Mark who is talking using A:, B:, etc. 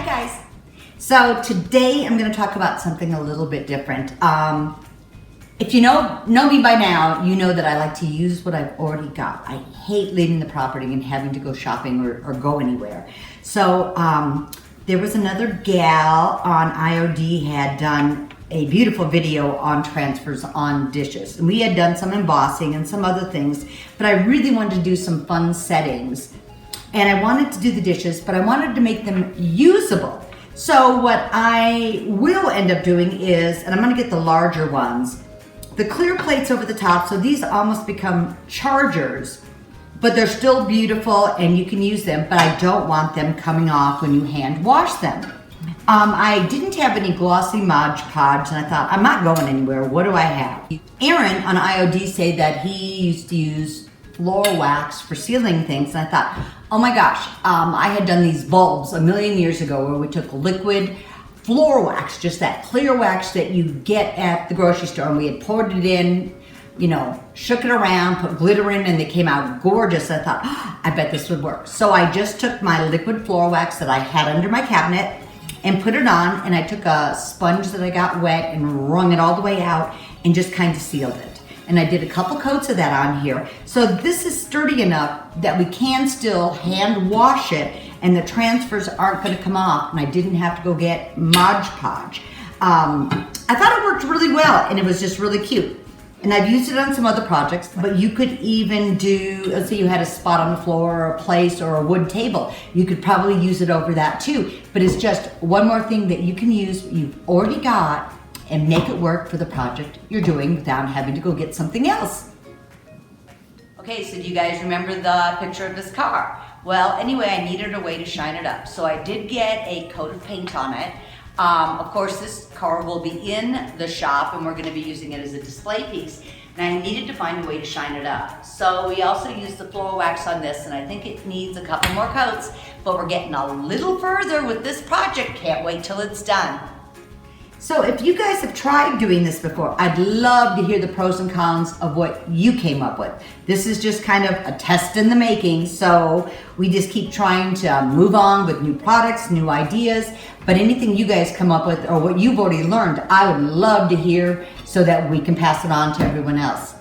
A: guys. So today I'm going to talk about something a little bit different. If you know me by now, you know that I like to use what I've already got. I hate leaving the property and having to go shopping or go anywhere. So there was another gal on IOD had done a beautiful video on transfers on dishes. And we had done some embossing and some other things, but I really wanted to do some fun settings. And I wanted to do the dishes, but I wanted to make them usable. So what I will end up doing is, and I'm gonna get the larger ones, the clear plates over the top, so these almost become chargers, but they're still beautiful and you can use them, but I don't want them coming off when you hand wash them. I didn't have any glossy Mod Podge, and I thought, I'm not going anywhere, what do I have? Aaron on IOD said that he used to use floor wax for sealing things, and I thought, oh my gosh, I had done these bulbs a million years ago where we took liquid floor wax, just that clear wax that you get at the grocery store, and we had poured it in, you know, shook it around, put glitter in, and they came out gorgeous. I thought, oh, I bet this would work. So I just took my liquid floor wax that I had under my cabinet and put it on, and I took a sponge that I got wet and wrung it all the way out and just kind of sealed it. And I did a couple coats of that on here. So this is sturdy enough that we can still hand wash it and the transfers aren't gonna come off, and I didn't have to go get Mod Podge. I thought it worked really well, and it was just really cute. And I've used it on some other projects, but you could even do, let's say you had a spot on the floor or a place or a wood table, you could probably use it over that too. But it's just one more thing that you can use, you've already got, and make it work for the project you're doing without having to go get something else. Okay, so do you guys remember the picture of this car? Well, anyway, I needed a way to shine it up. So I did get a coat of paint on it. Of course, this car will be in the shop and we're gonna be using it as a display piece. And I needed to find a way to shine it up. So we also used the floor wax on this, and I think it needs a couple more coats, but we're getting a little further with this project. Can't wait till it's done. So if you guys have tried doing this before, I'd love to hear the pros and cons of what you came up with. This is just kind of a test in the making, so we just keep trying to move on with new products, new ideas, but anything you guys come up with or what you've already learned, I would love to hear so that we can pass it on to everyone else.